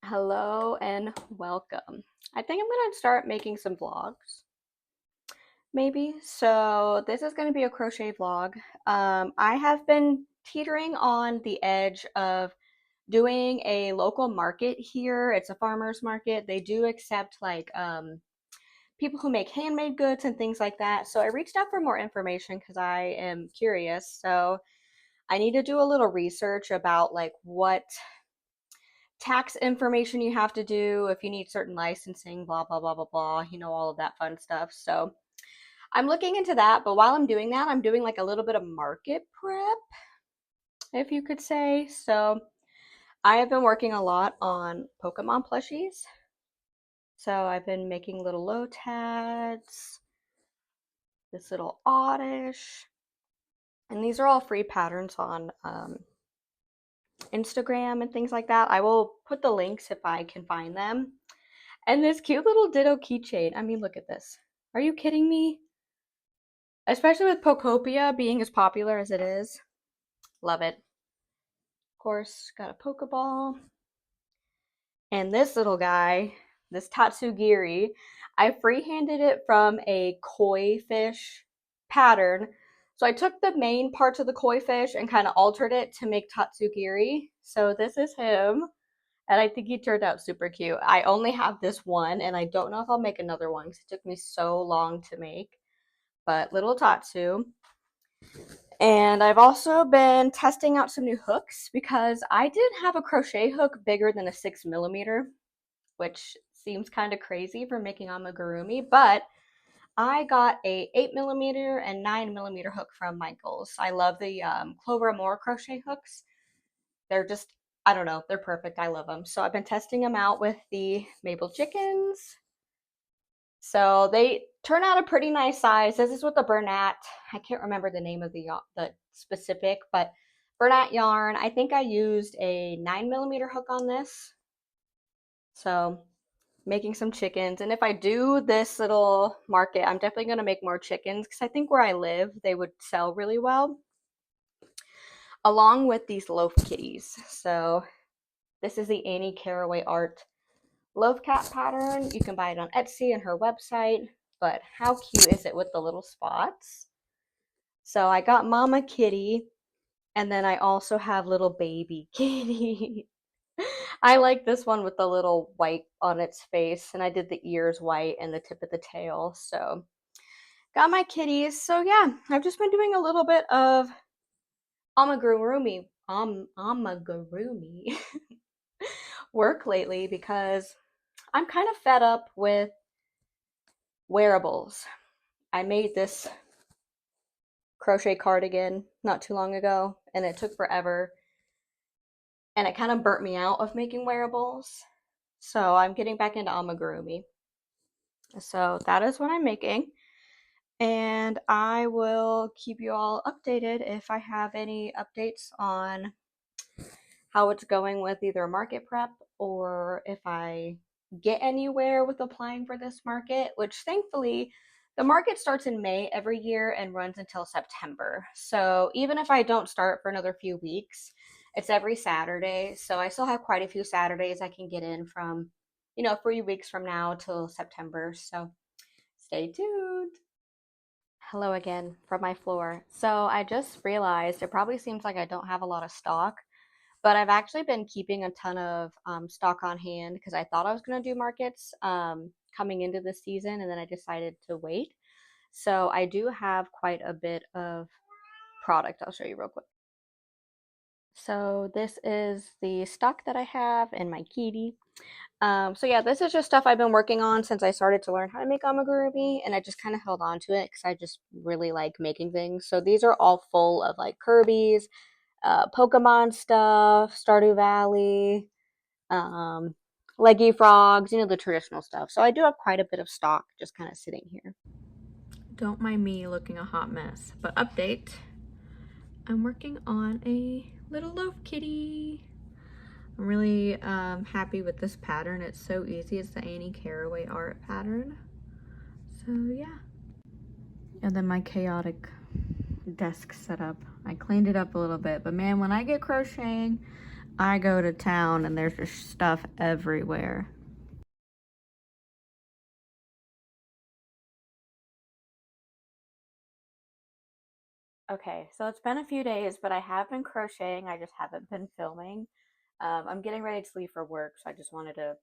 Hello and welcome. I think I'm gonna start making some vlogs, maybe. So this is gonna be a crochet vlog. I have been teetering on the edge of doing a local market here. It's a farmer's market. They do accept people who make handmade goods and things like that. So I reached out for more information because I am curious. So I need to do a little research about like what tax information you have to do, if you need certain licensing, blah, blah, blah, blah, blah, all of that fun stuff. So I'm looking into that, but while I'm doing that, I'm doing like a little bit of market prep, if you could say. So I have been working a lot on Pokemon plushies. So I've been making little Lotads, this little Oddish, and these are all free patterns on Instagram and things like that. I will put the links if I can find them. And this cute little Ditto keychain. I mean, look at this. Are you kidding me? Especially with Pokopia being as popular as it is. Love it. Of course, got a Pokeball. And this little guy, this Tatsugiri, I freehanded it from a koi fish pattern. So I took the main parts of the koi fish and kind of altered it to make Tatsugiri. So this is him. And I think he turned out super cute. I only have this one, and I don't know if I'll make another one because it took me so long to make. But little Tatsu. And I've also been testing out some new hooks because I did have a crochet hook bigger than a 6mm, which seems kind of crazy for making amigurumi, but I got a 8mm and 9mm hook from Michaels. I love the Clover Amore crochet hooks. They're just, I don't know, they're perfect. I love them. So I've been testing them out with the Maple chickens. So they turn out a pretty nice size. This is with the Bernat. I can't remember the name of the specific, but Bernat yarn. I think I used a 9mm hook on this. So making some chickens. And if I do this little market, I'm definitely going to make more chickens because I think where I live, they would sell really well. Along with these loaf kitties. So this is the Annie Caraway Art Loaf Cat pattern. You can buy it on Etsy and her website. But how cute is it with the little spots? So I got Mama Kitty, and then I also have little baby Kitty. I like this one with the little white on its face, and I did the ears white and the tip of the tail. So got my kitties. So yeah, I've just been doing a little bit of amigurumi work lately because I'm kind of fed up with wearables. I made this crochet cardigan not too long ago, and it took forever, and it kind of burnt me out of making wearables. So I'm getting back into amigurumi. So that is what I'm making, and I will keep you all updated if I have any updates on how it's going with either market prep or if I get anywhere with applying for this market, which thankfully the market starts in May every year and runs until September. So even if I don't start for another few weeks, it's every Saturday. So I still have quite a few Saturdays I can get in from, 3 weeks from now till September. So stay tuned. Hello again from my floor. So I just realized it probably seems like I don't have a lot of stock, but I've actually been keeping a ton of stock on hand because I thought I was going to do markets coming into this season, and then I decided to wait. So I do have quite a bit of product. I'll show you real quick. So this is the stock that I have in my kitty. So yeah, this is just stuff I've been working on since I started to learn how to make amigurumi, and I just kind of held on to it because I just really like making things. So these are all full of like Kirby's, Pokemon stuff, Stardew Valley, um, Leggy Frogs, the traditional stuff. So I do have quite a bit of stock just kind of sitting here. Don't mind me looking a hot mess, but update. I'm working on a little loaf kitty. I'm really happy with this pattern. It's so easy. It's the Annie Caraway art pattern. So yeah. And then my chaotic desk setup. I cleaned it up a little bit, but man, when I get crocheting, I go to town and there's just stuff everywhere. Okay, so it's been a few days, but I have been crocheting. I just haven't been filming. I'm getting ready to leave for work, so I just wanted to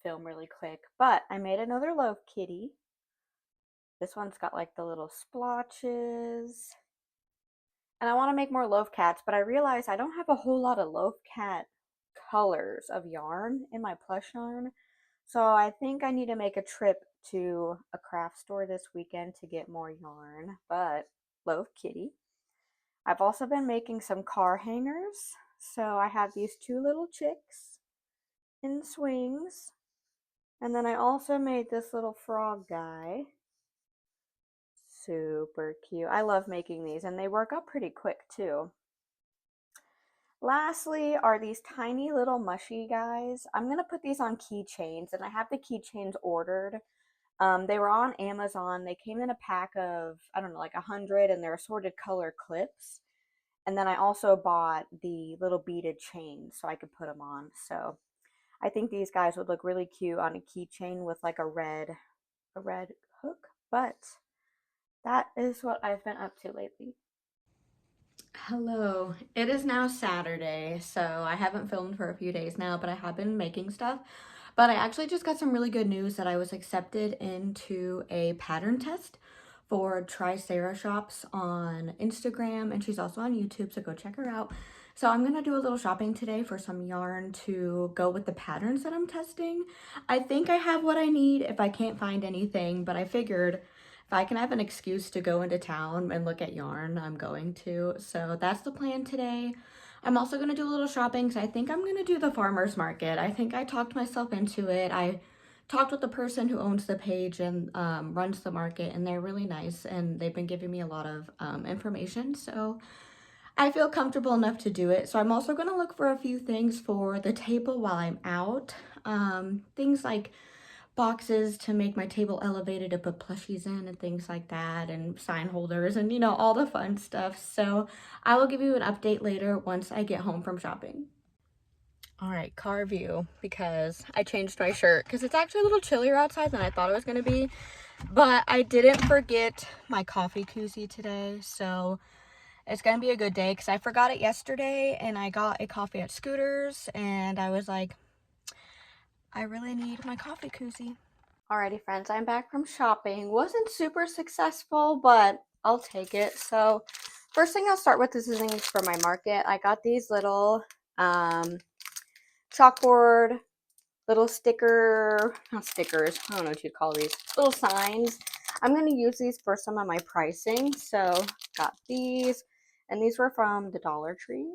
film really quick. But I made another loaf kitty. This one's got like the little splotches. And I want to make more loaf cats, but I realized I don't have a whole lot of loaf cat colors of yarn in my plush yarn. So I think I need to make a trip to a craft store this weekend to get more yarn. But loaf kitty. I've also been making some car hangers. So I have these two little chicks in swings. And then I also made this little frog guy. Super cute. I love making these and they work up pretty quick too. Lastly are these tiny little mushy guys. I'm going to put these on keychains and I have the keychains ordered. They were on Amazon. They came in a pack of, I don't know, like 100 and they're assorted color clips. And then I also bought the little beaded chains so I could put them on. So I think these guys would look really cute on a keychain with like a red hook. But that is what I've been up to lately. Hello. It is now Saturday, so I haven't filmed for a few days now, but I have been making stuff. But I actually just got some really good news that I was accepted into a pattern test for Try Sarah Shops on Instagram, and she's also on YouTube, so go check her out. So I'm gonna do a little shopping today for some yarn to go with the patterns that I'm testing. I think I have what I need if I can't find anything, but I figured if I can have an excuse to go into town and look at yarn, I'm going to. So that's the plan today. I'm also going to do a little shopping because I think I'm going to do the farmer's market. I think I talked myself into it. I talked with the person who owns the page and runs the market, and they're really nice, and they've been giving me a lot of information. So I feel comfortable enough to do it. So I'm also going to look for a few things for the table while I'm out. Things like boxes to make my table elevated to put plushies in and things like that, and sign holders and, you know, all the fun stuff. So I will give you an update later once I get home from shopping. All right, car view, because I changed my shirt because it's actually a little chillier outside than I thought it was going to be. But I didn't forget my coffee koozie today, so it's going to be a good day because I forgot it yesterday and I got a coffee at Scooters and I was like, I really need my coffee koozie. Alrighty friends, I'm back from shopping. Wasn't super successful, but I'll take it. So first thing I'll start with is the things for my market. I got these little chalkboard, little sticker, not stickers, I don't know what you'd call these, little signs. I'm going to use these for some of my pricing. So got these, and these were from the Dollar Tree.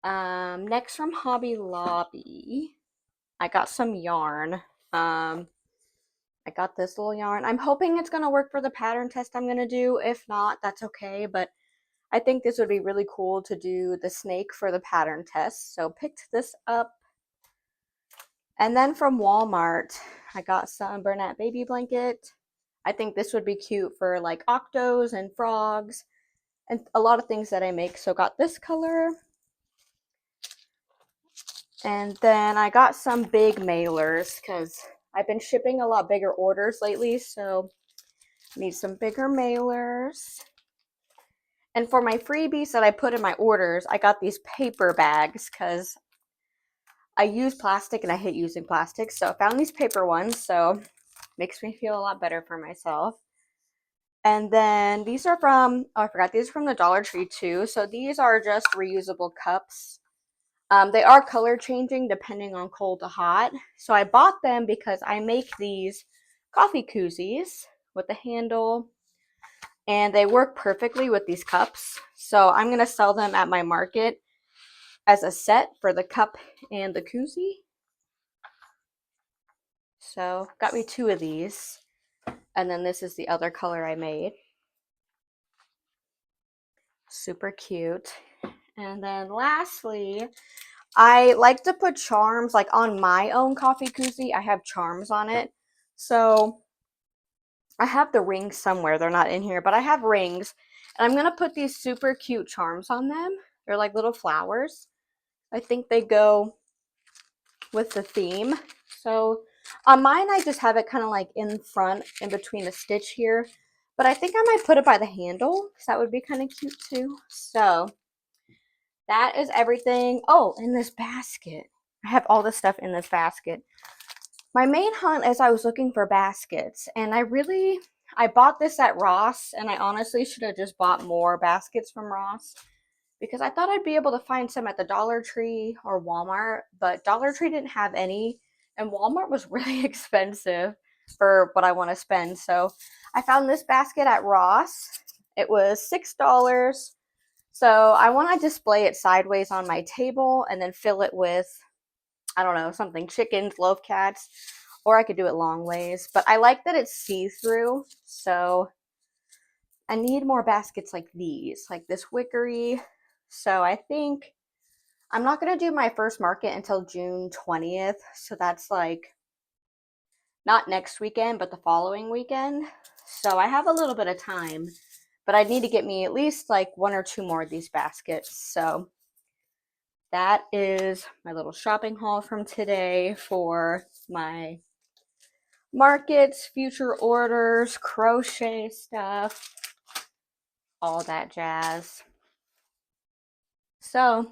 Next from Hobby Lobby, I got some yarn. I got this little yarn. I'm hoping it's going to work for the pattern test I'm going to do. If not, that's okay. But I think this would be really cool to do the snake for the pattern test. So picked this up. And then from Walmart, I got some Bernat baby blanket. I think this would be cute for like octos and frogs and a lot of things that I make. So got this color. And then I got some big mailers because I've been shipping a lot bigger orders lately. So need some bigger mailers. And for my freebies that I put in my orders, I got these paper bags because I use plastic and I hate using plastic. So I found these paper ones, so makes me feel a lot better for myself. And then these are from, oh, I forgot, these are from the Dollar Tree too. So these are just reusable cups. They are color changing depending on cold to hot. So I bought them because I make these coffee koozies with the handle, and they work perfectly with these cups. So I'm going to sell them at my market as a set for the cup and the koozie. So got me two of these. And then this is the other color I made. Super cute. And then lastly, I like to put charms like on my own coffee koozie. I have charms on it. So I have the rings somewhere. They're not in here, but I have rings. And I'm going to put these super cute charms on them. They're like little flowers. I think they go with the theme. So on mine, I just have it kind of like in front, in between the stitch here. But I think I might put it by the handle because that would be kind of cute too. So that is everything. Oh, in this basket. I have all this stuff in this basket. My main hunt is I was looking for baskets, and I bought this at Ross, and I honestly should have just bought more baskets from Ross because I thought I'd be able to find some at the Dollar Tree or Walmart, but Dollar Tree didn't have any, and Walmart was really expensive for what I want to spend. So I found this basket at Ross. It was $6. So I want to display it sideways on my table and then fill it with, I don't know, something, chickens, loaf cats, or I could do it long ways. But I like that it's see-through, so I need more baskets like these, like this wickery. So I think I'm not going to do my first market until June 20th. So that's like not next weekend, but the following weekend. So I have a little bit of time, but I need to get me at least like one or two more of these baskets. So that is my little shopping haul from today for my markets, future orders, crochet stuff, all that jazz. So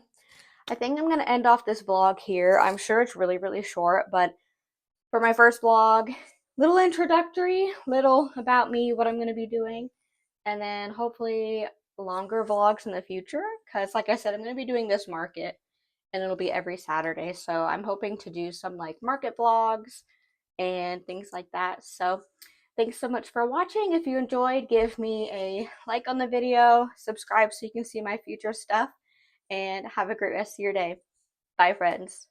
I think I'm going to end off this vlog here. I'm sure it's really, really short, but for my first vlog, little introductory, little about me, what I'm going to be doing, and then hopefully longer vlogs in the future because like I said, I'm going to be doing this market and it'll be every Saturday. So I'm hoping to do some like market vlogs and things like that. So thanks so much for watching. If you enjoyed, give me a like on the video, subscribe so you can see my future stuff, and have a great rest of your day. Bye, friends.